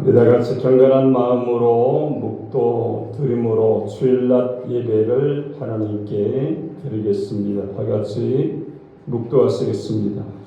우리 다 같이 경건한 마음으로 묵도 드림으로 주일낮 예배를 하나님께 드리겠습니다. 다 같이 묵도하시겠습니다.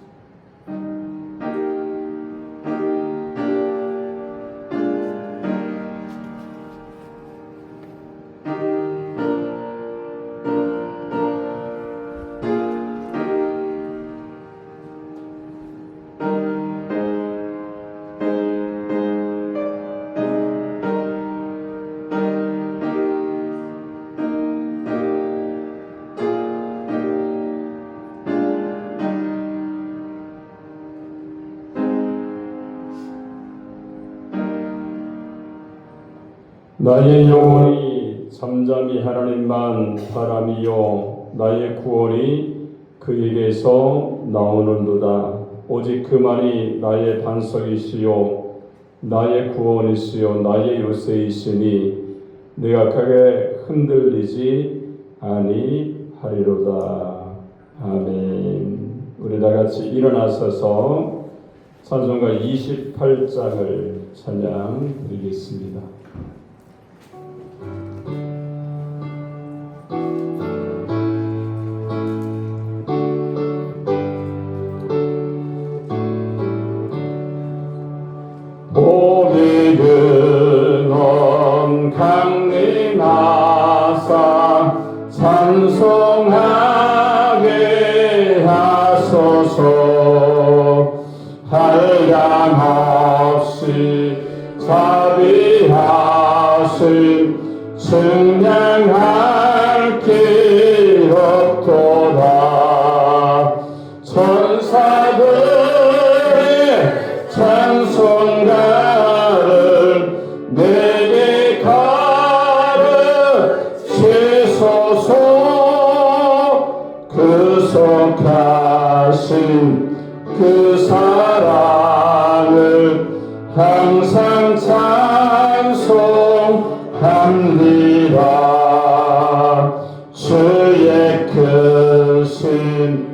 나의 영혼이 잠잠히 하나님만 바라미요 나의 구원이 그에게서 나오는도다. 오직 그만이 나의 반석이시요 나의 구원이시요 나의 요새이시니 내가 크게 흔들리지 아니하리로다. 아멘. 우리 다 같이 일어나서서 찬송가 28장을 찬양 드리겠습니다. 봄이 드는 강림하사 찬송하게 하소서. 한량없이 자비하심 측량할 길 없도다. 천사들의 찬송가를 내게 가르치소서. 그 속하신 그 사랑을 항상 찬송합니다. 주의 크신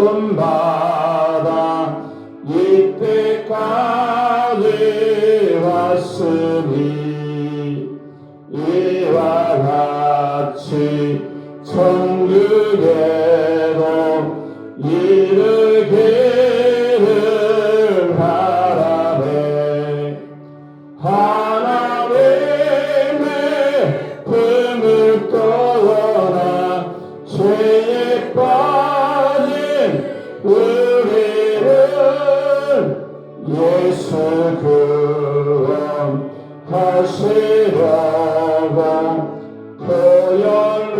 도움받아 이때까지 왔으니 이와 같이 천국에도 이르기를 바라네. 하나님의 품을 떠나 죄에 빠진 우리를 예수 구원하시려고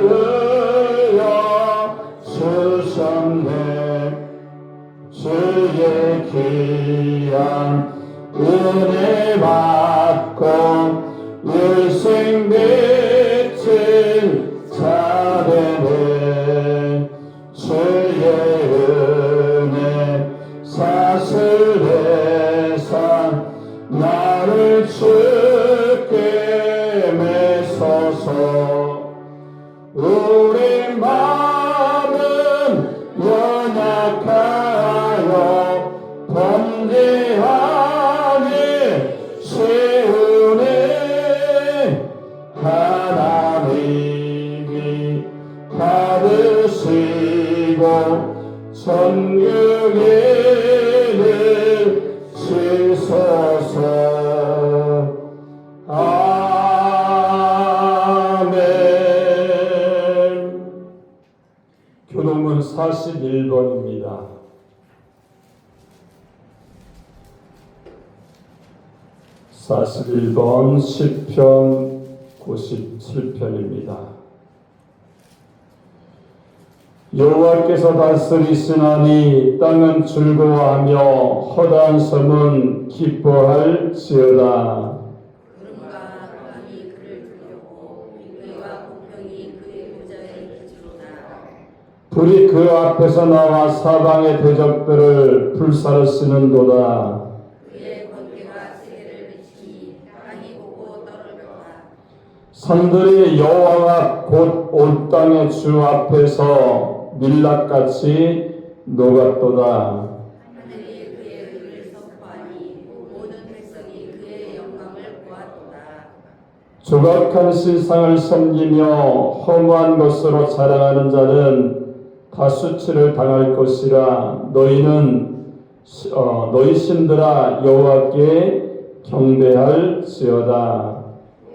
보혈을려 주셨네. 주의 귀한 은혜 받고 일생 빚진 자되네. 주의 은혜 사슬에서 나를 주께 메소서. 우리 마음은 연약하여 범죄하기 쉬우니 하나님이 받으시고 천국에 주소서. 아멘. 교동문 41번입니다. 41번 시편 97편입니다. 여호와께서 다스리시나니 땅은 즐거워하며 허다한 섬은 기뻐할지어다. 불이 그 앞에서 나와 사방의 대적들을 불사르시는도다. 산들이 여호와가 곧 온 땅의 주 앞에서 밀랍같이 녹았도다. 하늘이 그의 의를 선포하니 모든 백성이 그의 조각한 신상을 섬기며 허무한 것으로 자랑하는 자는 다 수치를 당할 것이라. 너희 신들아 여호와께 경배할지어다.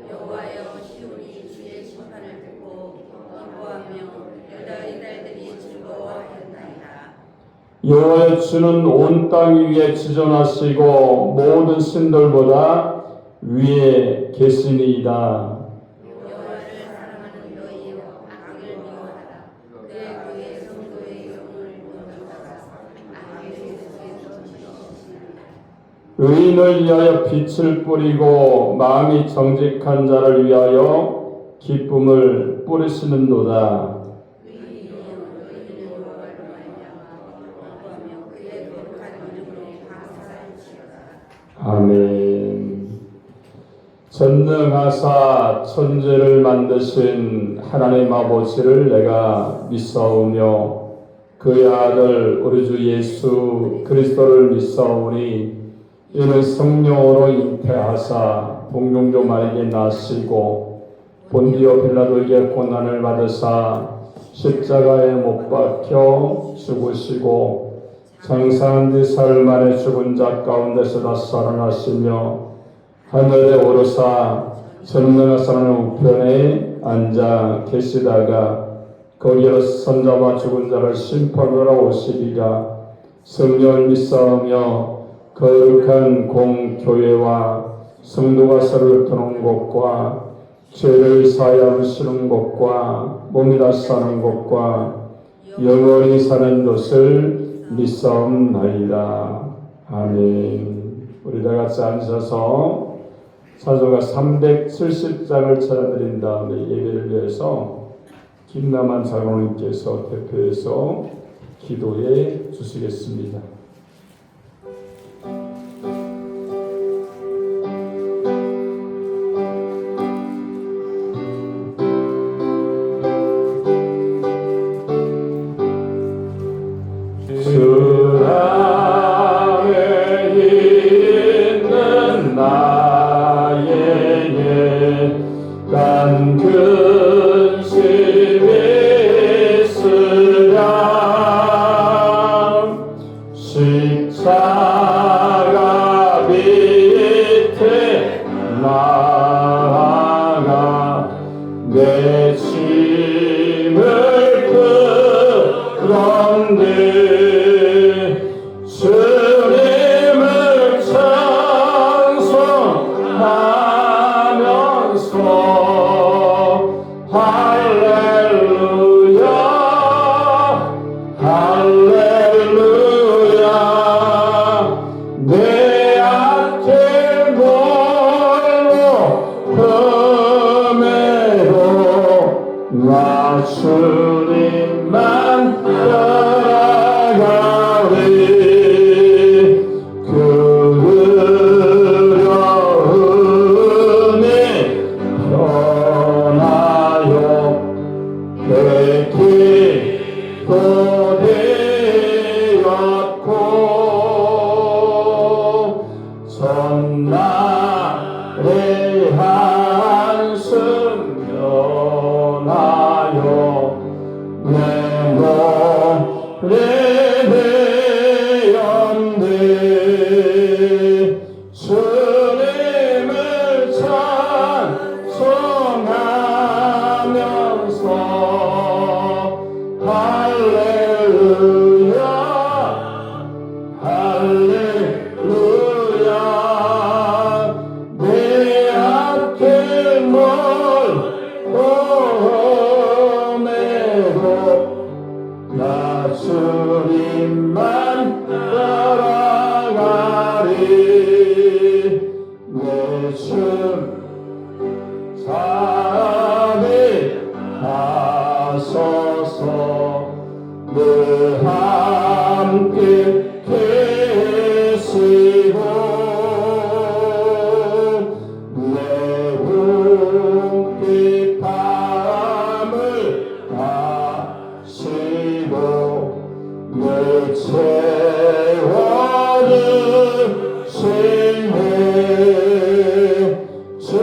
여호와여, 시온이 주의 심판을 듣고 기뻐하며 유다의 딸들이 즐거워하였나이다. 여호와의 주는 온 땅 위에 지존하시고 모든 신들보다 위에 계시니이다. 여호와를 사랑하는 너희여, 악을 미워하라. 그의 교회 성도의 영을 본받아라. 악의 계속에서 지키시리라. 의인을 위하여 빛을 뿌리고 마음이 정직한 자를 위하여 기쁨을 뿌리시는도다. 의인이여, 너희는 여호와를 말미암아 기뻐하며 그의 거룩한 이름으로 감사할지어다. 아멘. 전능하사 천지를 만드신 하나님 아버지를 내가 믿사오며 그의 아들 우리 주 예수 그리스도를 믿사오니 이는 성령으로 잉태하사 동정조 마리아에게 나시고 본디오 빌라도에게 고난을 받으사 십자가에 못 박혀 죽으시고 장사한 뒤 사흘 만에 죽은 자 가운데서 살아나시며 하늘에 오르사 전능하사는 우편에 앉아 계시다가 거기로 선자와 죽은 자를 심판하러 오시리라. 성령을 믿사오며 거룩한 공교회와 성도가 서로를 도는 것과 죄를 사하시는 것과 몸이 다시 사는 것과 영원히 사는 것을 믿사옵나이다. 아멘. 우리 다 같이 앉아서 사도가 370장을 찾아드린 다음에 예배를 위해서 김남한 장로님께서 대표해서 기도해 주시겠습니다. 주 안에 있는 나에게 단 근심이 있으랴. 십자가 밑에 나아가 내 짐을 풀었네. 주님을 찬송하면서 할렐루야 할렐루야. 내 악해 뭘로 흠에도 나 주님만 따라가리. 그 어려움이 변하여 내 기도 되었고 전날의 한숨 변하여 내 노래 되었네. 주님을 찬송하면서 할렐루야 할렐루야. 내 앞에 멀음에도 나 주님만 따라가리. 내 주 자비하소서. 늘 함께 계시고 내 눈빛 밤을 아시고 내 채워주시네. 주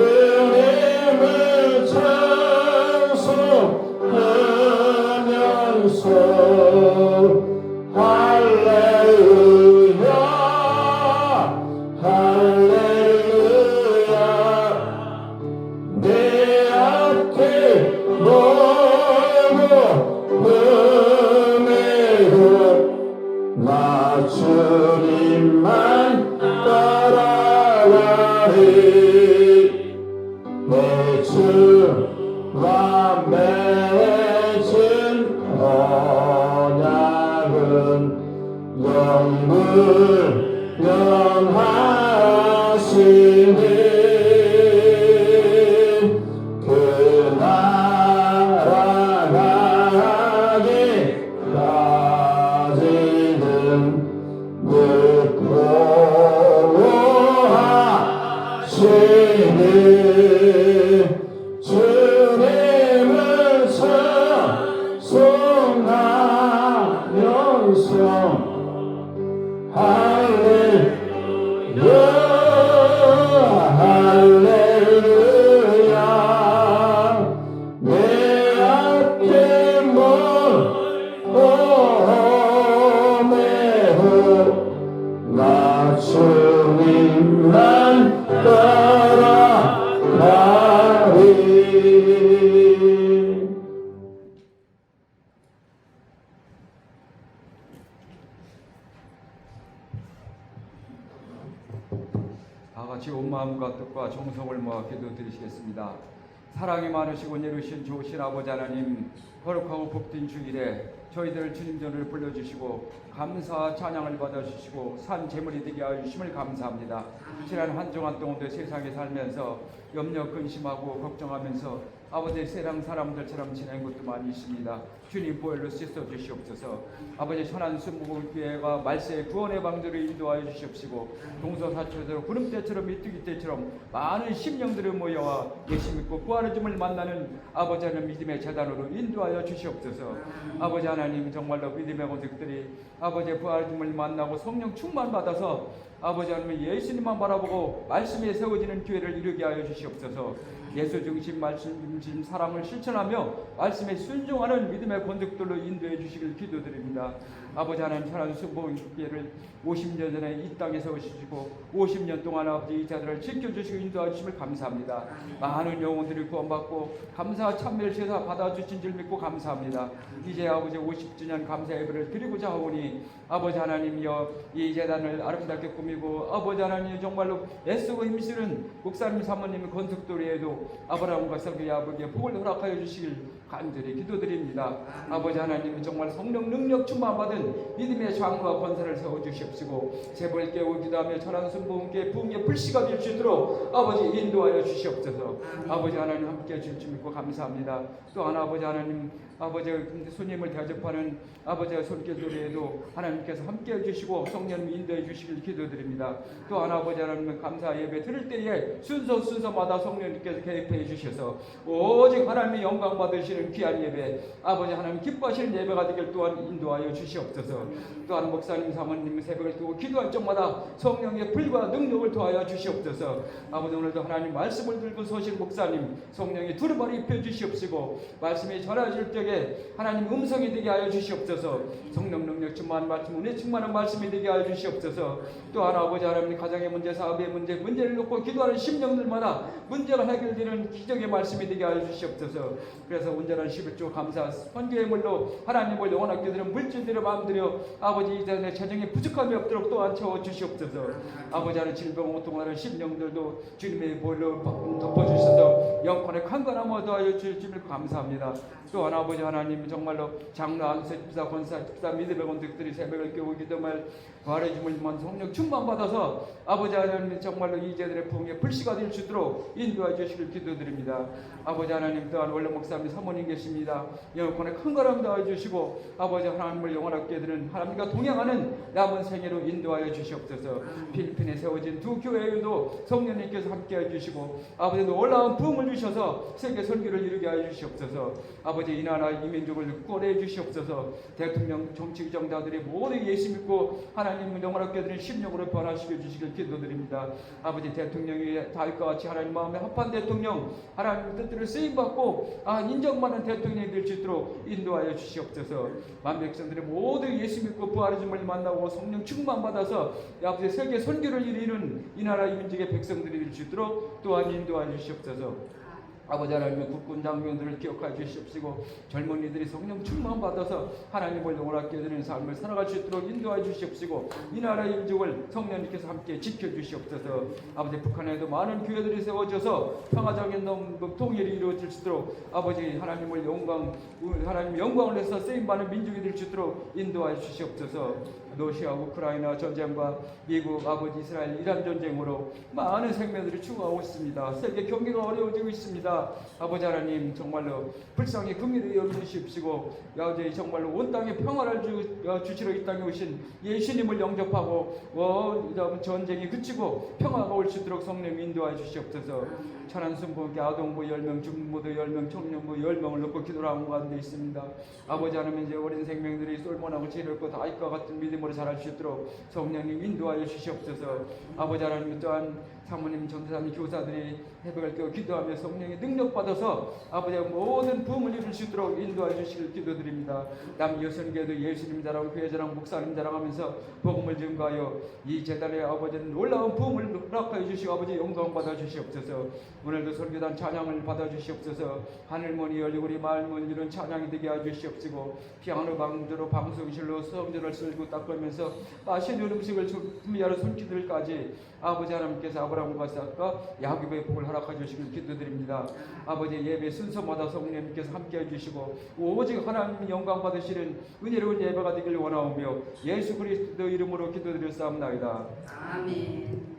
그 나라 가기까지는 늙고하시니 주님을 찬송하면서 할렐루야 할렐루야 내 앞에 멀어매고 나 주님만 따라가리. 다 같이 온 마음과 뜻과 정성을 모아 기도드리시겠습니다. 사랑이 많으시고 예루신 좋으신 아버지 하나님, 거룩하고 복된 주일에 저희들 주님 전을 불러주시고 감사 찬양을 받아주시고 산 제물이 되게 하여 주심을 감사합니다. 지난 한 주간 동안도 세상에 살면서 염려 근심하고 걱정하면서 아버지 세상 사람들처럼 지낸 것도 많이 있습니다. 주님 보혈로 씻어 주시옵소서. 아버지 천안 순복음교회가 말세의 구원의 방도를 인도하여 주시옵시고 동서사처럼 구름대처럼 이뜨기 때처럼 많은 심령들이 모여와 예수 믿고 구하는 주님을 만나는 아버지 하나님 믿음의 재단으로 인도하여 주시옵소서. 아버지 하나님 정말로 믿음의 권sek들이 아버지의 부활의 주님을 만나고 성령 충만 받아서 아버지 하나님 예수님만 바라보고 말씀에 세워지는 교회를 이루게 하여 주시옵소서. 예수 중심 말씀 중심 사랑을 실천하며 말씀에 순종하는 믿음의 권속들로 인도해 주시길 기도드립니다. 아버지 하나님 천안 순복음교회를 50년 전에 이 땅에 세우시고 50년 동안 아버지 이 자들을 지켜주시고 인도해 주심을 감사합니다. 많은 영혼들이 구원받고 감사 참회를 제사 받아주신 줄 믿고 감사합니다. 이제 아버지 50주년 감사 예배를 드리고자 하오니 아버지 하나님이여 이 재단을 아름답게 꾸미고 아버지 하나님 정말로 애쓰고 힘쓰는 목사님 사모님의 건축도리에도 아브라함과 설교의 아버지의 복을 허락하여 주시길 간절히 기도드립니다. 아버지 하나님 정말 성령 능력 충만받은 믿음의 장과 권세를 세워주시옵시고 재벌 깨우고 기도하며 천안 순복음교회 부흥의 불씨가 될 수 있도록 아버지 인도하여 주시옵소서. 아버지 하나님 함께해 주실 줄 믿고 감사합니다. 또한 아버지 하나님 아버지 손님을 대접하는 아버지의 손길들에도 하나님께서 함께해 주시고 성령님 인도해 주시길 기도드립니다. 또한 아버지 하나님 감사 예배 드릴 때에 순서마다 성령님께서 개입해 주셔서 오직 하나님의 영광 받으시는 귀한 예배 아버지 하나님 기뻐하시는 예배가 되길 또한 인도하여 주시옵소서. 또한 목사님 사모님 새벽을 두고 기도할 적마다 성령의 불과 능력을 더하여 주시옵소서. 아버지 오늘도 하나님 말씀을 들고 서신 목사님 성령의 두루마리 입혀 주시옵시고 말씀이 전해질 적에 하나님 음성이 되게 하여 주시옵소서. 성령 능력 충만한 말씀 은혜 충만한 말씀이 되게 하여 주시옵소서. 또한 아버지 하나님 가정의 문제 사업의 문제를 놓고 기도하는 심령들마다 문제가 해결되는 기적의 말씀이 되게 하여 주시옵소서. 그래서 온전한 11조 감사 선교의 물로 하나님을 영원하게 드리는 물질들을 마음들여 아버지 이전에 재정에 부족함이 없도록 또한 채워 주시옵소서. 아버지 하나님 질병 고통하는 심령들도 주님의 보혈로 덮어주셔서 영혼의 강건함 얻어하여 주심을 감사합니다. 또한 아버지 하나님 정말로 장로 안수 집사 권사 집사 믿음의 권들이 새벽을 깨우고 기도말 부활의 주물만 성령 충만 받아서 아버지 하나님 정말로 이제들의 부흥의 불씨가 될 수 있도록 인도해 주시길 기도드립니다. 아버지 하나님 또한 원래 목사님 사모님 계십니다. 영혼의 큰 거람 더해 주시고 아버지 하나님을 영원하게 드리는 하나님과 동행하는 남은 생애로 인도하여 주시옵소서. 필리핀에 세워진 두 교회에도 성령님께서 함께해 주시고 아버지 놀라운 부흥을 주셔서 세계 선교를 이루게 하여 주시옵소서. 아버지 이 나라 이 민족을 구원해 주시옵소서. 대통령 정치 정당들이 모두 예수 믿고 하나님을 영원하게 드리는 심령으로 변화시켜 주시길 기도드립니다. 아버지 대통령이 다윗과 같이 하나님 마음에 합한 대통령 하나님 뜻대로 쓰임받고 인정받는 대통령이 될 수 있도록 인도하여 주시옵소서. 만백성들이 모두 예수 믿고 부활의 주님을 만나고 성령 충만 받아서 아버지 세계 선교를 이루는 이 나라 이 민족의 백성들이 될 수 있도록 또한 인도하여 주시옵소서. 아버지 하나님의 국군 장병들을 기억하여 주시옵시고 젊은이들이 성령 충만 받아서 하나님을 영원하게 드리는 삶을 살아갈 수 있도록 인도하여 주시옵시고 이 나라의 민족을 성령님께서 함께 지켜주시옵소서. 아버지 북한에도 많은 교회들이 세워져서 평화적인 통일이 이루어질 수 있도록 아버지 하나님을 영광을 해서 쓰임받는 민족이 될 수 있도록 인도하여 주시옵소서. 러시아 우크라이나 전쟁과 미국 아버지 이스라엘 이란 전쟁으로 많은 생명들이 죽어가고 있습니다. 세계 경기가 어려워지고 있습니다. 아버지 하나님 정말로 불쌍히 긍휼히 여겨주십시고 야제 정말로 온 땅에 평화를 주시러 이 땅에 오신 예수님을 영접하고 전쟁이 그치고 평화가 올 수 있도록 성령 인도하여 주시옵소서. 천안 순복음교 아동부 10명, 중부도 10명, 청년부 10명을 놓고 기도하는 가운데 있습니다. 아버지 하나님 이제 어린 생명들이 쏠몬하고 지혜롭고 다윗과 같은 믿음으로 자랄 수 있도록 성령님 인도하여 주시옵소서. 아버지 하나님 또한 사모님, 전사님, 교사들이 새벽을 깨워 기도하며 성령의 능력받아서 아버지의 모든 부흥을 이룰 수 있도록 인도하여 주시길 기도드립니다. 남 여선교회도 예수님 자랑, 교회 자랑, 목사님 자랑하면서 복음을 증거하여 이 재단의 아버지는 놀라운 부흥을 허락하여 주시고 아버지 영광 받아 주시옵소서. 오늘도 설교단 찬양을 받아 주시옵소서. 하늘문이 열리고 우리 마을문이 이런 찬양이 되게 하여 주시옵시고 피아노 방주로 방송실로 성전을 쓸고 닦으면서 맛있는 음식을 준비하는 손기들까지 아버지 하나님께서 아브라함과 이삭과 야곱의 복을 허락해 주시길 기도드립니다. 아버지 예배 순서마다 성령님께서 함께해 주시고 오직 하나님의 영광 받으시는 은혜로운 예배가 되길 원하오며 예수 그리스도 이름으로 기도드렸사옵나이다. 아멘.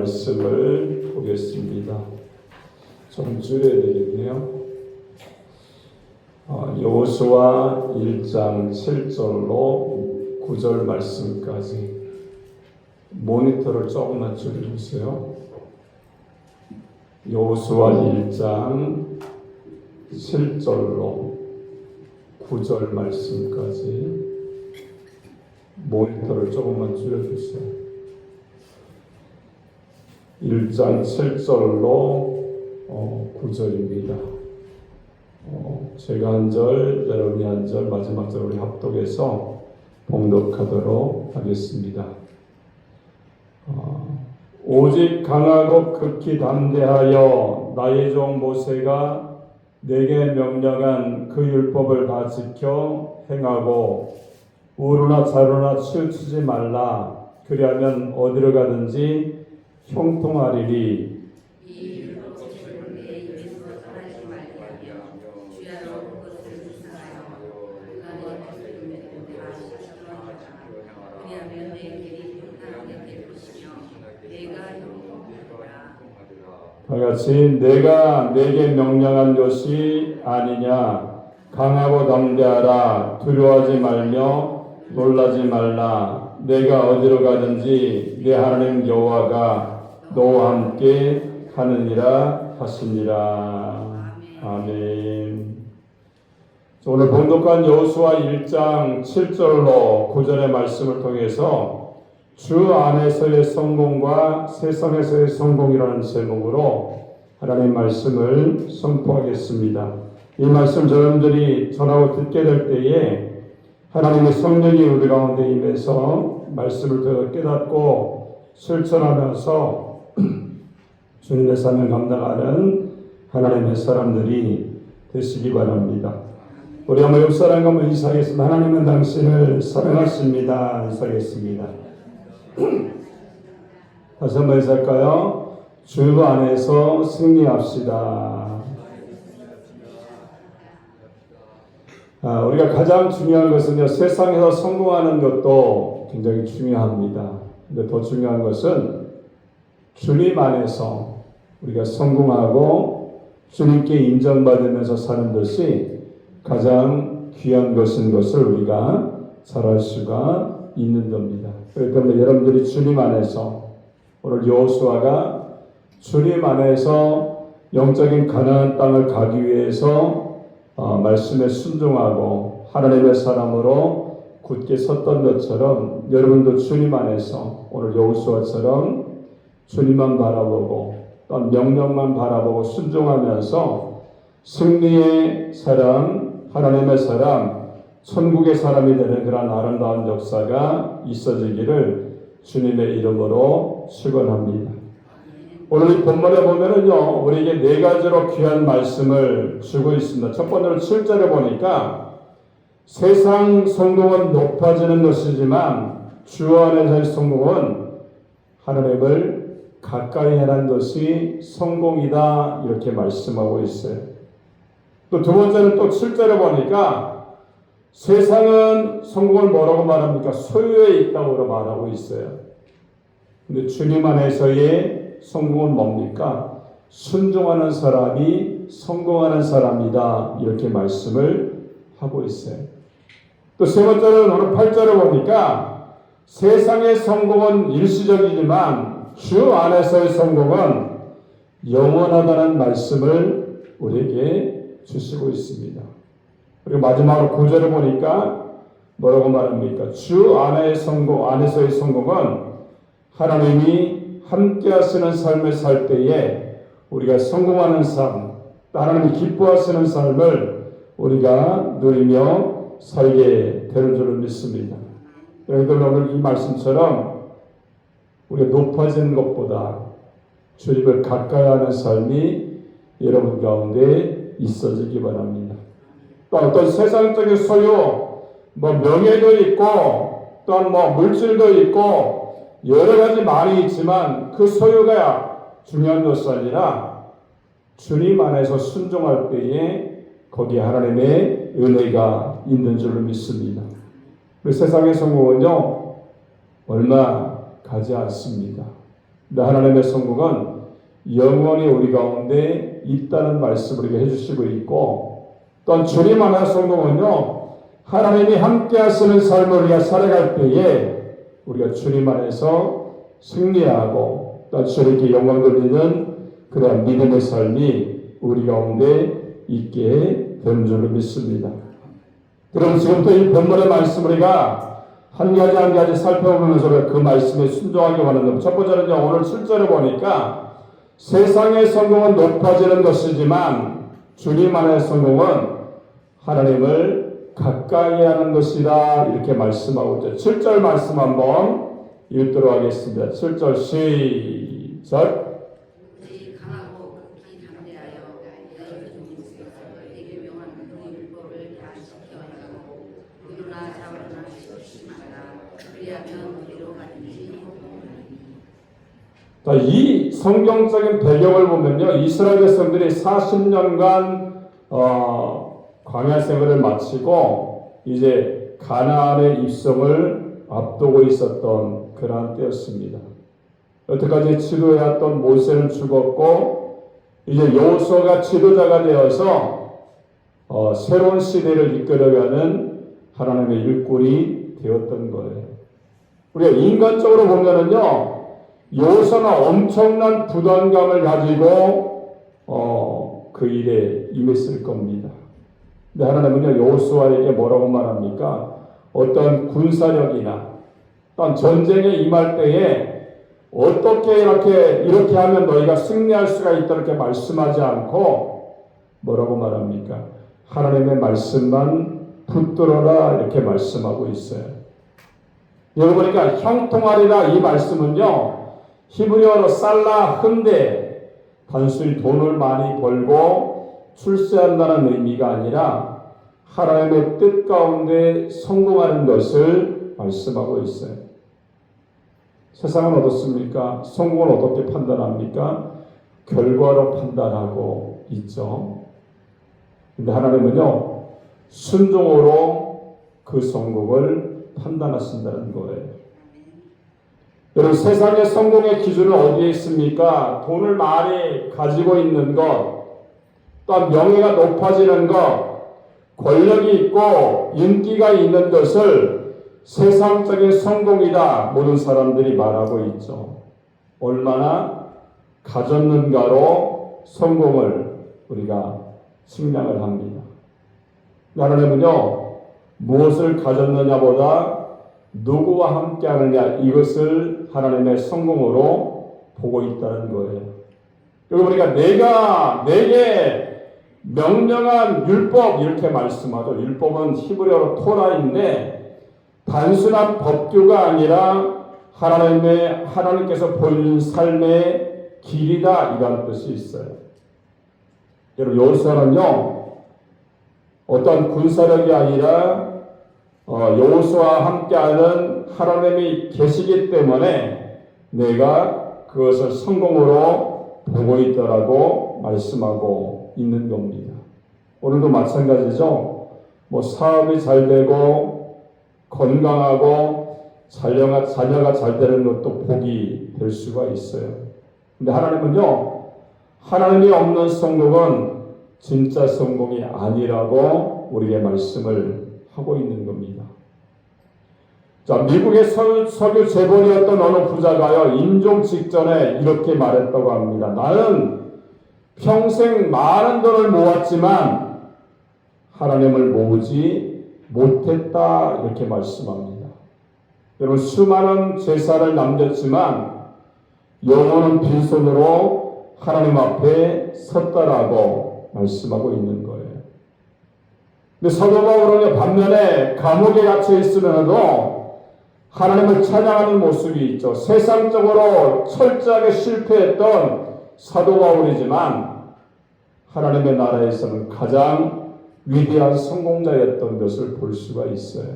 말씀을 보겠습니다. 좀 줄여야 되겠네요. 여호수아 1장 7절로 9절 말씀까지 모니터를 조금만 줄여주세요. 여호수아 1장 7절로 9절 말씀까지 모니터를 조금만 줄여주세요. 1장 7절로 9절입니다. 제가 한 절, 여러분이 한 절, 마지막 절 우리 합독해서 봉독하도록 하겠습니다. 오직 강하고 극히 담대하여 나의 종 모세가 내게 명령한 그 율법을 다 지켜 행하고 우루나 자루나 치우치지 말라. 그리하면 어디로 가든지 형통하리리. 이 율법책을 내 입에서 떠나지 말며 주야로 그것을 묵상하여 그가 내 것을 다 지켜하라. 그리하면 내 길이 평탄하게 될 것이며 내가 형통하리라. 다 같이 내가 내게 명령한 것이 아니냐. 강하고 담대하라. 두려워하지 말며 놀라지 말라. 내가 어디로 가든지 내 하나님 여호와가 너와 함께 하느니라 하시니라. 아멘. 오늘 봉독한 여호수아 1장 7절로 9절의 말씀을 통해서 주 안에서의 성공과 세상에서의 성공이라는 제목으로 하나님의 말씀을 선포하겠습니다. 이 말씀 여러분들이 전하고 듣게 될 때에 하나님의 성령이 우리 가운데 임해서 말씀을 더 깨닫고 실천하면서 주님의 사명 감당하는 하나님의 사람들이 되시기 바랍니다. 우리 한번 옆 사람과 한번 인사하겠습니다. 하나님은 당신을 사랑하십니다. 인사하겠습니다. 다시 한번 인사할까요? 주 안에서 승리합시다. 우리가 가장 중요한 것은요, 세상에서 성공하는 것도 굉장히 중요합니다. 근데 더 중요한 것은 주님 안에서 우리가 성공하고 주님께 인정받으면서 사는 것이 가장 귀한 것인 것을 우리가 잘 알 수가 있는 겁니다. 그렇기 때문에 여러분들이 주님 안에서, 오늘 여호수아가 주님 안에서 영적인 가나안 땅을 가기 위해서 말씀에 순종하고 하나님의 사람으로 굳게 섰던 것처럼 여러분도 주님 안에서 오늘 여호수아처럼 주님만 바라보고 또한 명령만 바라보고 순종하면서 승리의 사람, 하나님의 사람, 천국의 사람이 되는 그런 아름다운 역사가 있어지기를 주님의 이름으로 축원합니다. 오늘 이 본문에 보면은요, 우리에게 네 가지로 귀한 말씀을 주고 있습니다. 첫 번째로 7절에 보니까 세상 성공은 높아지는 것이지만 주 안에서의 성공은 하나님을 가까이 하는 것이 성공이다. 이렇게 말씀하고 있어요. 또 두 번째는 또 7절에 보니까 세상은 성공을 뭐라고 말합니까? 소유에 있다고 말하고 있어요. 근데 주님 안에서의 성공은 뭡니까? 순종하는 사람이 성공하는 사람이다. 이렇게 말씀을 하고 있어요. 또 세 번째는 오늘 8절에 보니까 세상의 성공은 일시적이지만 주 안에서의 성공은 영원하다는 말씀을 우리에게 주시고 있습니다. 그리고 마지막으로 9절에 보니까 뭐라고 말합니까? 주 안에서의 성공은 하나님이 함께 하시는 삶을 살 때에 우리가 성공하는 삶, 하나님이 기뻐하시는 삶을 우리가 누리며 살게 되는 줄을 믿습니다. 여러분들 오늘 이 말씀처럼 우리가 높아지는 것보다 주님을 가까이 하는 삶이 여러분 가운데 있어지기 바랍니다. 또 어떤 세상적인 소유, 명예도 있고 또한 물질도 있고 여러 가지 말이 있지만 그 소유가 중요한 것이 아니라 주님 안에서 순종할 때에 거기에 하나님의 은혜가 있는 줄로 믿습니다. 그 세상의 성공은요 얼마 가지 않습니다. 근데 하나님의 성공은 영원히 우리 가운데 있다는 말씀을 우리가 해주시고 있고, 또한 주님 안의 성공은요, 하나님이 함께 하시는 삶을 우리가 살아갈 때에 우리가 주님 안에서 승리하고 또 주님께 영광 돌리는 그러한 믿음의 삶이 우리 가운데 있게 되는 줄로 믿습니다. 그럼 지금부터 이 본문의 말씀 우리가 한 가지 한 가지 살펴보면서 그 말씀에 순종하기 원하는 첫 번째는요, 오늘 7절에 보니까 세상의 성공은 높아지는 것이지만 주님 안의 성공은 하나님을 가까이 하는 것이다, 이렇게 말씀하고 있죠. 7절 말씀 한번 읽도록 하겠습니다. 7절 시작. 그들이 강하고 극히 담대하여 너희 주님께서 너희에게 명한 그 율법을 다 지켜야 하고 의로나 자원나 조심하라. 그리하면 어디로 가든지 자, 이 성경적인 배경을 보면요, 이스라엘 백성들이 40년간 광야 생활을 마치고 이제 가나안의 입성을 앞두고 있었던 그러한 때였습니다. 여태까지 지도해왔던 모세는 죽었고 이제 여호수아가 지도자가 되어서 새로운 시대를 이끌어가는 하나님의 일꾼이 되었던 거예요. 우리가 인간적으로 보면은요, 여호수아는 엄청난 부담감을 가지고 그 일에 임했을 겁니다. 근데 하나님은요, 여호수아에게 뭐라고 말합니까? 어떤 군사력이나 어떤 전쟁에 임할 때에 어떻게 이렇게 하면 너희가 승리할 수가 있다, 이렇게 말씀하지 않고 뭐라고 말합니까? 하나님의 말씀만 붙들어라, 이렇게 말씀하고 있어요. 여기 보니까 형통하리라, 이 말씀은요, 히브리어로 살라 흔데 단순히 돈을 많이 벌고 출세한다는 의미가 아니라 하나님의 뜻 가운데 성공하는 것을 말씀하고 있어요. 세상은 어떻습니까? 성공을 어떻게 판단합니까? 결과로 판단하고 있죠. 근데 하나님은요, 순종으로 그 성공을 판단하신다는 거예요. 여러분, 세상의 성공의 기준은 어디에 있습니까? 돈을 많이 가지고 있는 것, 또한 명예가 높아지는 것, 권력이 있고 인기가 있는 것을 세상적인 성공이다, 모든 사람들이 말하고 있죠. 얼마나 가졌는가로 성공을 우리가 측량을 합니다. 하나님은요, 무엇을 가졌느냐보다 누구와 함께 하느냐, 이것을 하나님의 성공으로 보고 있다는 거예요. 여기 보니까 내게 명령한 율법, 이렇게 말씀하죠. 율법은 히브리어로 토라인데 단순한 법규가 아니라 하나님께서 보여준 삶의 길이다, 이런 뜻이 있어요. 여러분, 여호수아는요, 어떤 군사력이 아니라 여호수아와 함께하는 하나님이 계시기 때문에 내가 그것을 성공으로 보고 있다라고 말씀하고 있는 겁니다. 오늘도 마찬가지죠. 사업이 잘 되고 건강하고 자녀가 잘 되는 것도 복이 될 수가 있어요. 근데 하나님은요, 하나님이 없는 성공은 진짜 성공이 아니라고 우리에게 말씀을 하고 있는 겁니다. 자, 미국의 석유 재벌이었던 어느 부자가요, 임종 직전에 이렇게 말했다고 합니다. 나는 평생 많은 돈을 모았지만 하나님을 모으지 못했다, 이렇게 말씀합니다. 여러분, 수많은 재산을 남겼지만 영혼은 빈손으로 하나님 앞에 섰다라고 말씀하고 있는 거예요. 근데 사도 바울은 반면에 감옥에 갇혀 있으면서도 하나님을 찬양하는 모습이 있죠. 세상적으로 철저하게 실패했던 사도 바울이지만 하나님의 나라에서는 가장 위대한 성공자였던 것을 볼 수가 있어요.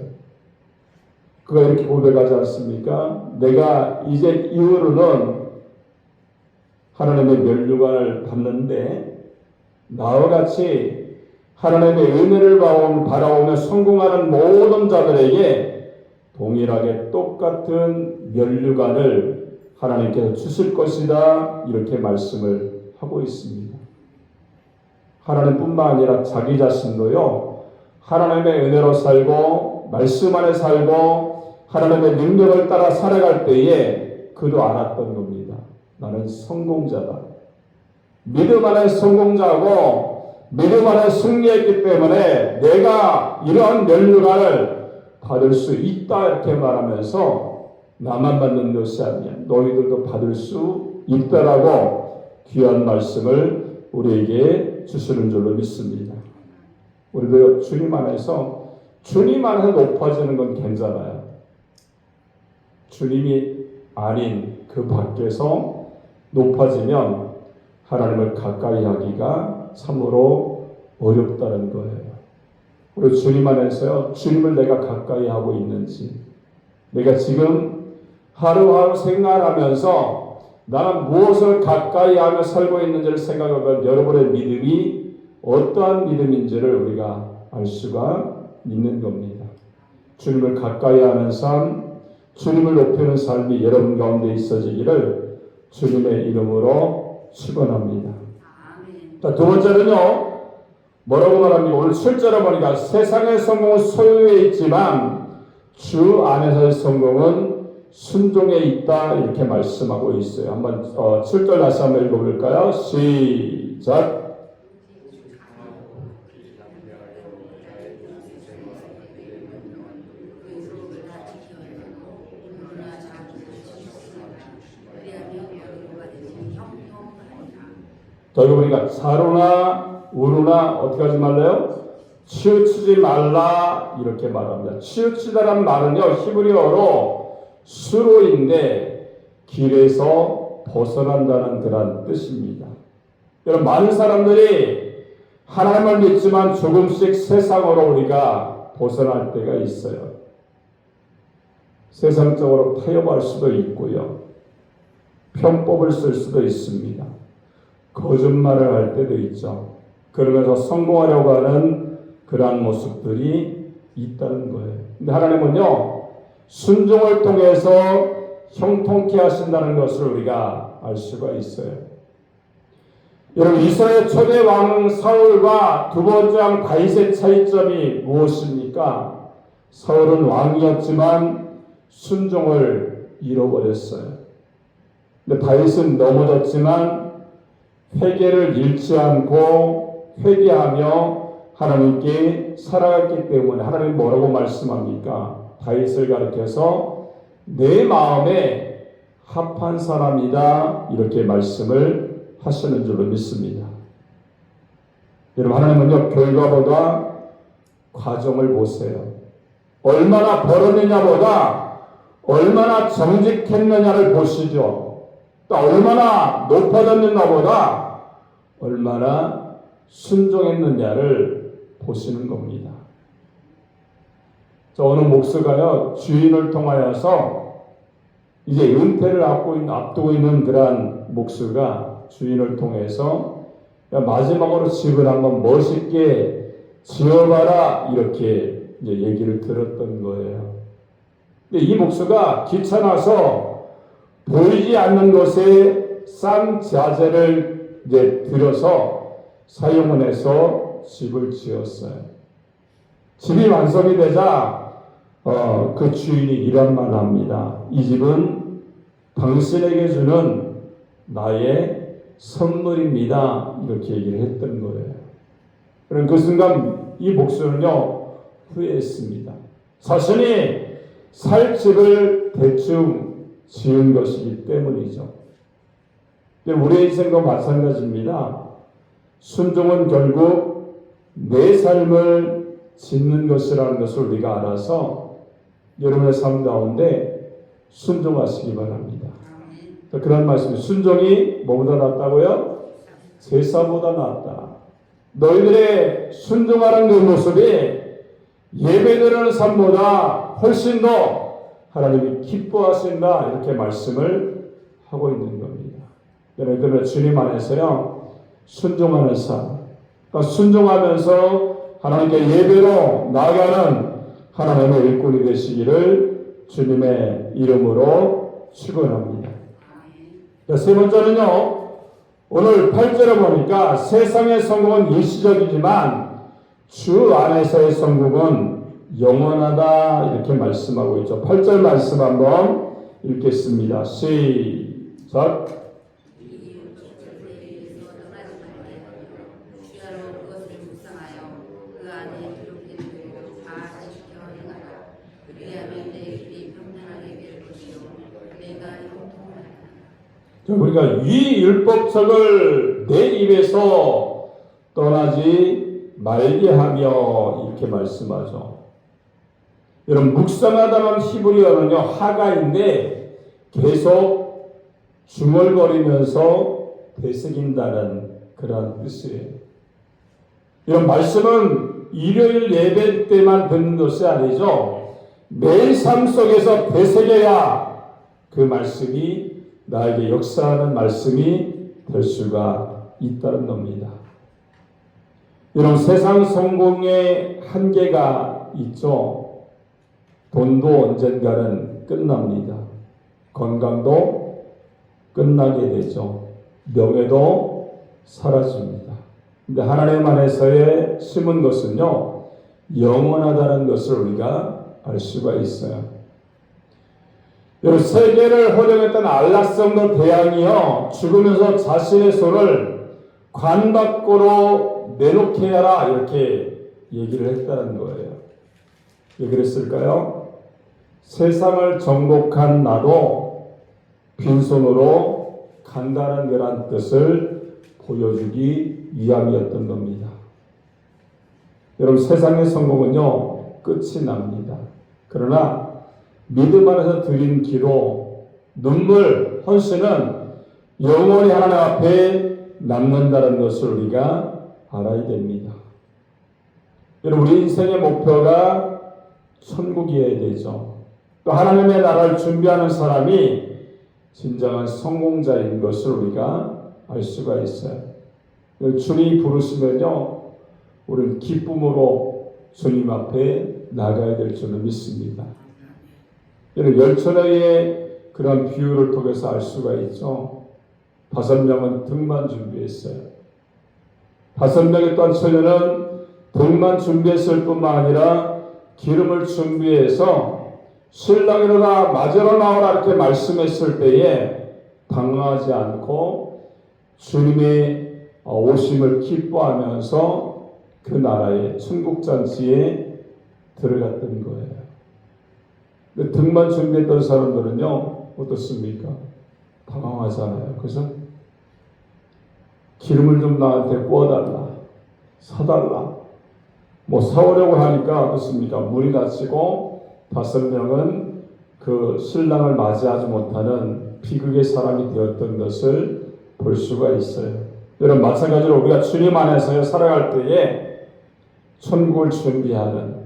그가 이렇게 고백하지 않습니까? 내가 이제 이후로는 하나님의 면류관을 받는데 나와 같이 하나님의 은혜를 바라오며 성공하는 모든 자들에게 동일하게 똑같은 면류관을 하나님께서 주실 것이다 이렇게 말씀을 하고 있습니다. 하나님뿐만 아니라 자기 자신도요 하나님의 은혜로 살고 말씀 안에 살고 하나님의 능력을 따라 살아갈 때에 그도 알았던 겁니다. 나는 성공자다. 믿음 안에 성공자고 믿음 안에 승리했기 때문에 내가 이러한 멸류관을 받을 수 있다 이렇게 말하면서 나만 받는 것이 아니야. 너희들도 받을 수 있다라고 귀한 말씀을 우리에게 주시는 줄로 믿습니다. 우리도 주님 안에서 높아지는 건 괜찮아요. 주님이 아닌 그 밖에서 높아지면 하나님을 가까이 하기가 참으로 어렵다는 거예요. 우리 주님 안에서요, 주님을 내가 가까이 하고 있는지, 내가 지금 하루하루 생활하면서 나는 무엇을 가까이 하며 살고 있는지를 생각하면 여러분의 믿음이 어떠한 믿음인지를 우리가 알 수가 있는 겁니다. 주님을 가까이 하는 삶, 주님을 높이는 삶이 여러분 가운데 있어지기를 주님의 이름으로 축원합니다. 자, 두 번째는요, 뭐라고 말합니까? 오늘 7절에 보니까 세상의 성공은 소유에 있지만 주 안에서의 성공은 순종에 있다 이렇게 말씀하고 있어요. 한번 7절 다시 한번 읽어볼까요? 시작. 자, 여기 보니까 사로나 우루나 어떻게 하지 말래요? 치우치지 말라 이렇게 말합니다. 치우치다라는 말은요 히브리어로 수로인데 길에서 벗어난다는 그런 뜻입니다. 여러분 많은 사람들이 하나님을 믿지만 조금씩 세상으로 우리가 벗어날 때가 있어요. 세상적으로 타협할 수도 있고요. 편법을 쓸 수도 있습니다. 거짓말을 할 때도 있죠. 그러면서 성공하려고 하는 그러한 모습들이 있다는 거예요. 근데 하나님은요, 순종을 통해서 형통케 하신다는 것을 우리가 알 수가 있어요. 여러분, 이스라엘 초대 왕 사울과 두 번째 왕 다윗의 차이점이 무엇입니까? 사울은 왕이었지만 순종을 잃어버렸어요. 근데 다윗은 넘어졌지만 회개를 잃지 않고 회개하며 하나님께 살아갔기 때문에 하나님 뭐라고 말씀합니까? 다윗을 가리켜서 내 마음에 합한 사람이다 이렇게 말씀을 하시는 줄로 믿습니다. 여러분 하나님은요 결과보다 과정을 보세요. 얼마나 벌었느냐보다 얼마나 정직했느냐를 보시죠. 또 얼마나 높아졌느냐보다 얼마나 순종했느냐를 보시는 겁니다. 저 어느 목사가요 주인을 통하여서 이제 은퇴를 앞두고 있는 그러한 목사가 주인을 통해서 마지막으로 집을 한번 멋있게 지어봐라 이렇게 이제 얘기를 들었던 거예요. 근데 이 목사가 귀찮아서 보이지 않는 곳에 싼 자재를 이제 들여서 사용을 해서 집을 지었어요. 집이 완성이 되자 그 주인이 이런 말을 합니다. 이 집은 당신에게 주는 나의 선물입니다. 이렇게 얘기를 했던 거예요. 그럼 그 순간 이 목수는요 후회했습니다. 자신이 살 집을 대충 지은 것이기 때문이죠. 우리의 인생도 마찬가지입니다. 순종은 결국 내 삶을 짓는 것이라는 것을 우리가 알아서 여러분의 삶 가운데 순종하시기 바랍니다. 그런 말씀, 순종이 뭐보다 낫다고요? 제사보다 낫다. 너희들의 순종하는 그 모습이 예배드리는 삶보다 훨씬 더 하나님이 기뻐하신다 이렇게 말씀을 하고 있는 겁니다. 그러면 주님 안에서요 순종하는 삶, 그러니까 순종하면서 하나님께 예배로 나아가는 하나님의 일꾼이 되시기를 주님의 이름으로 축원합니다. 세 번째는요, 오늘 8절에 보니까 세상의 성공은 일시적이지만 주 안에서의 성공은 영원하다 이렇게 말씀하고 있죠. 8절 말씀 한번 읽겠습니다. 시작. 주야로 그것을 묵상하여 그 안에 기록된 대로 다 지켜 행하라. 그리하면 내 길이 평탄하게 될 것이요 내가 형통하리라. 자, 우리가 이 율법책을 내 입에서 떠나지 말게 하며 이렇게 말씀하죠. 여러분, 묵상하다는 히브리어는요, 하가인데 계속 중얼거리면서 되새긴다는 그런 뜻이에요. 이런 말씀은 일요일 예배 때만 듣는 것이 아니죠. 매일 삶 속에서 되새겨야 그 말씀이 나에게 역사하는 말씀이 될 수가 있다는 겁니다. 여러분, 세상 성공의 한계가 있죠. 돈도 언젠가는 끝납니다. 건강도 끝나게 되죠. 명예도 사라집니다. 근데 하나님 안에서의 심은 것은요, 영원하다는 것을 우리가 알 수가 있어요. 여러분, 세계를 호령했던 알렉산더 대왕이요, 죽으면서 자신의 손을 관 밖으로 내놓게 하라 이렇게 얘기를 했다는 거예요. 왜 그랬을까요? 세상을 정복한 나도 빈손으로 간다는 그런 뜻을 보여주기 위함이었던 겁니다. 여러분, 세상의 성공은요, 끝이 납니다. 그러나 믿음 안에서 드린 기로 눈물, 헌신은 영원히 하나님 앞에 남는다는 것을 우리가 알아야 됩니다. 여러분, 우리 인생의 목표가 천국이어야 되죠. 또 하나님의 나라를 준비하는 사람이 진정한 성공자인 것을 우리가 알 수가 있어요. 주님이 부르시면요, 우리는 기쁨으로 주님 앞에 나가야 될 줄을 믿습니다. 열처녀의 그런 비유를 통해서 알 수가 있죠. 5명은 등만 준비했어요. 5명의 또한 처녀는 등만 준비했을 뿐만 아니라 기름을 준비해서 신랑이 일어나 맞으러 나오라 이렇게 말씀했을 때에 당황하지 않고 주님의 오심을 기뻐하면서 그 나라의 천국잔치에 들어갔던 거예요. 등만 준비했던 사람들은요, 어떻습니까? 당황하잖아요. 그래서 기름을 좀 나한테 부어달라, 사달라. 뭐 사오려고 하니까 어떻습니까? 물이 닫히고 5명은 그 신랑을 맞이하지 못하는 비극의 사람이 되었던 것을 볼 수가 있어요. 여러분, 마찬가지로 우리가 주님 안에서 살아갈 때에 천국을 준비하는,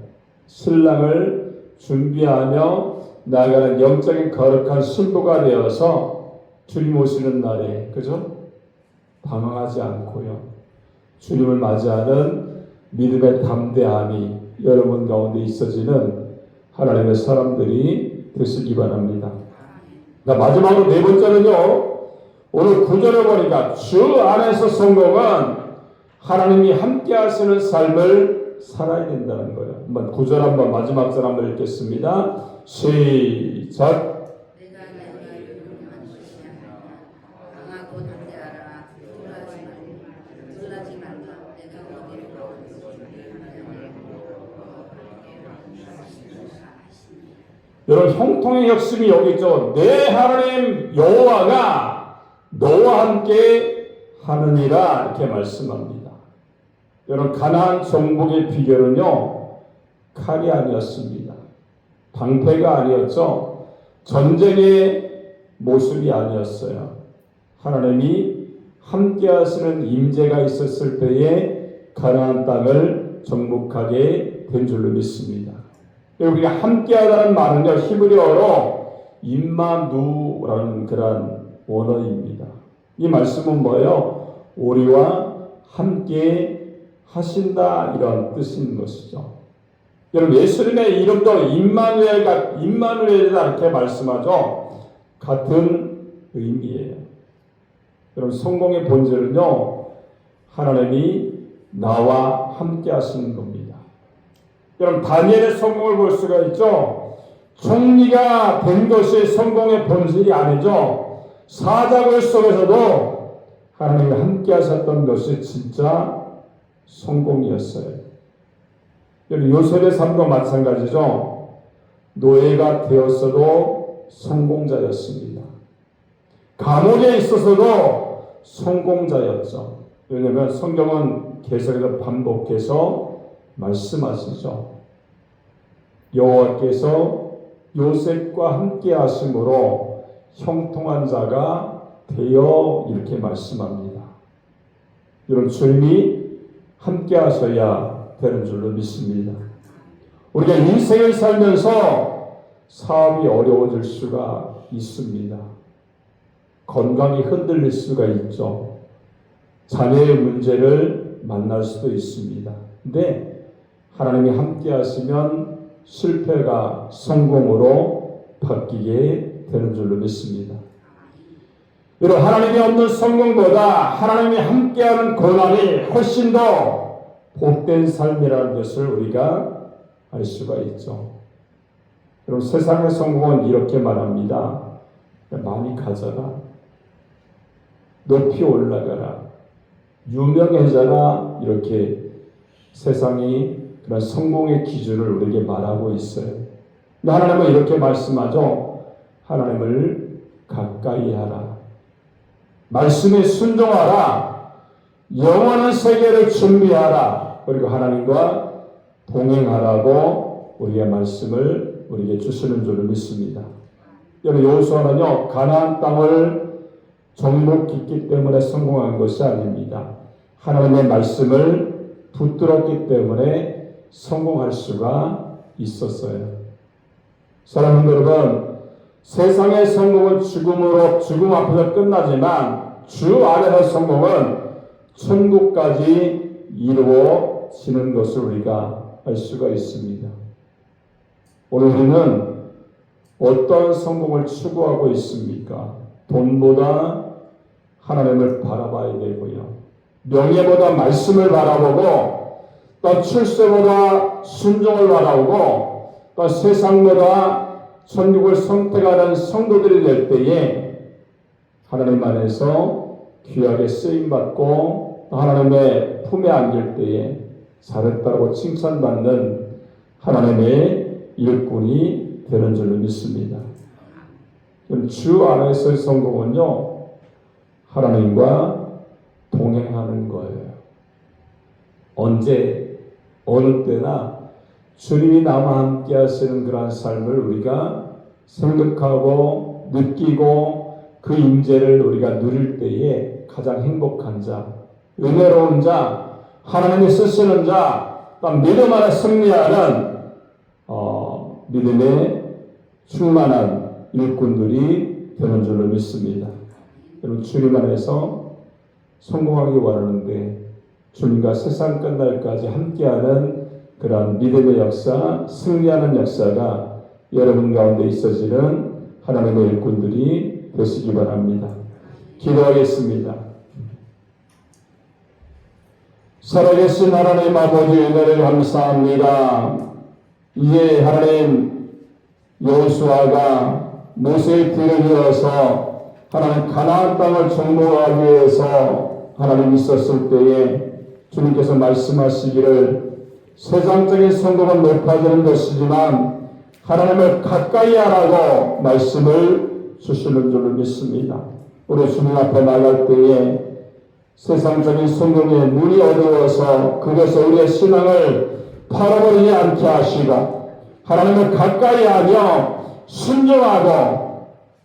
신랑을 준비하며 나아가는 영적인 거룩한 신부가 되어서 주님 오시는 날에, 그죠? 당황하지 않고요, 주님을 맞이하는 믿음의 담대함이 여러분 가운데 있어지는 하나님의 사람들이 되시기 바랍니다. 마지막으로 4번째는요, 오늘 9절에 보니까 주 안에서 성공은 하나님이 함께 하시는 삶을 살아야 된다는 거예요. 한번 9절 한번, 마지막 절 한번 읽겠습니다. 시작. 내가 너희를 용납한 것이 아니라 강하고 담대하라. 놀라지 말라. 내가 너희를 여러분, 형통의 혁신이 여기 있죠. 내 하나님 여호와가 너와 함께 하느니라 이렇게 말씀합니다. 여러분, 가나안 정복의 비결은요, 칼이 아니었습니다. 방패가 아니었죠. 전쟁의 모습이 아니었어요. 하나님이 함께 하시는 임재가 있었을 때에 가나안 땅을 정복하게 된 줄로 믿습니다. 우리가 함께하다는 말은요, 히브리어로 임마누라는 그런 원어입니다. 이 말씀은 뭐예요? 우리와 함께 하신다 이런 뜻인 것이죠. 여러분, 예수님의 이름도 임마누엘이다 이렇게 말씀하죠. 같은 의미예요. 여러분 성공의 본질은요 하나님이 나와 함께 하시는 겁니다. 여러분 다니엘의 성공을 볼 수가 있죠. 총리가 된 것이 성공의 본질이 아니죠. 사자굴 속에서도 하나님이 함께 하셨던 것이 진짜 성공이었어요. 여러분 요셉의 삶과 마찬가지죠. 노예가 되었어도 성공자였습니다. 감옥에 있어서도 성공자였죠. 왜냐하면 성경은 계속해서 반복해서 말씀하시죠. 여호와께서 요셉과 함께 하심으로 형통한 자가 되어 이렇게 말씀합니다. 여러분 주님이 함께 하셔야 되는 줄로 믿습니다. 우리가 인생을 살면서 사업이 어려워질 수가 있습니다. 건강이 흔들릴 수가 있죠. 자녀의 문제를 만날 수도 있습니다. 근데 하나님이 함께 하시면 실패가 성공으로 바뀌게 되는 줄로 믿습니다. 여러분 하나님이 없는 성공보다 하나님이 함께하는 고난이 훨씬 더 복된 삶이라는 것을 우리가 알 수가 있죠. 여러분 세상의 성공은 이렇게 말합니다. 많이 가져라. 높이 올라가라. 유명해져라. 이렇게 세상이 그런 성공의 기준을 우리에게 말하고 있어요. 하나님은 이렇게 말씀하죠. 하나님을 가까이 하라. 말씀에 순종하라. 영원한 세계를 준비하라. 그리고 하나님과 동행하라고 우리의 말씀을 우리에게 주시는 줄을 믿습니다. 여러분 여호수아는요 가나안 땅을 정복했기 때문에 성공한 것이 아닙니다. 하나님의 말씀을 붙들었기 때문에 성공할 수가 있었어요. 사랑하는 여러분, 세상의 성공은 죽음 앞에서 끝나지만 주 안에서 성공은 천국까지 이루어지는 것을 우리가 알 수가 있습니다. 오늘 우리는 어떤 성공을 추구하고 있습니까? 돈보다 하나님을 바라봐야 되고요. 명예보다 말씀을 바라보고 또 출세보다 순종을 바라보고 또 세상보다 천국을 선택하는 성도들이 될 때에 하나님 안에서 귀하게 쓰임받고 하나님의 품에 안길 때에 잘했다고 칭찬받는 하나님의 일꾼이 되는 줄로 믿습니다. 주 안에서의 성공은요 하나님과 동행하는 거예요. 언제 어느 때나 주님이 나와 함께 하시는 그러한 삶을 우리가 생각하고 느끼고 그 임재를 우리가 누릴 때에 가장 행복한 자, 은혜로운 자, 하나님이 쓰시는 자, 믿음 안에 승리하는 믿음에 충만한 일꾼들이 되는 줄로 믿습니다. 여러분 주님 안에서 성공하기 원하는데 주님과 세상 끝날까지 함께하는 그런 믿음의 역사, 승리하는 역사가 여러분 가운데 있어지는 하나님의 일꾼들이 되시기 바랍니다. 기도하겠습니다. 살아계신 하나님 아버지 은혜를 감사합니다. 이제 하나님 여호수아가 모세의 뒤를 이어서 하나님 가나안 땅을 정복하기 위해서 하나님 있었을 때에 주님께서 말씀하시기를 세상적인 성공은 높아지는 것이지만 하나님을 가까이 하라고 말씀을 주시는 줄로 믿습니다. 우리 주님 앞에 나갈 때에 세상적인 성공에 눈이 어두워서 그것에 우리의 신앙을 팔아버리지 않게 하시고 하나님을 가까이 하며 순종하고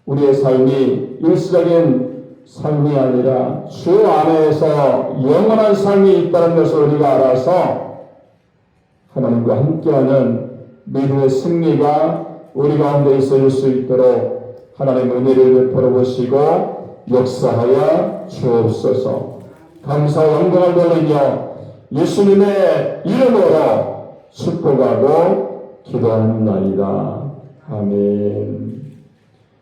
우리의 삶이 일시적인 삶이 아니라 주 안에서 영원한 삶이 있다는 것을 우리가 알아서 하나님과 함께하는 믿음의 승리가 우리 가운데 있을 수 있도록 하나님 은혜를 베풀어 보시고 역사하여 주옵소서. 감사와 영광을 돌리며 예수님의 이름으로 축복하고 기도합니다. 아멘.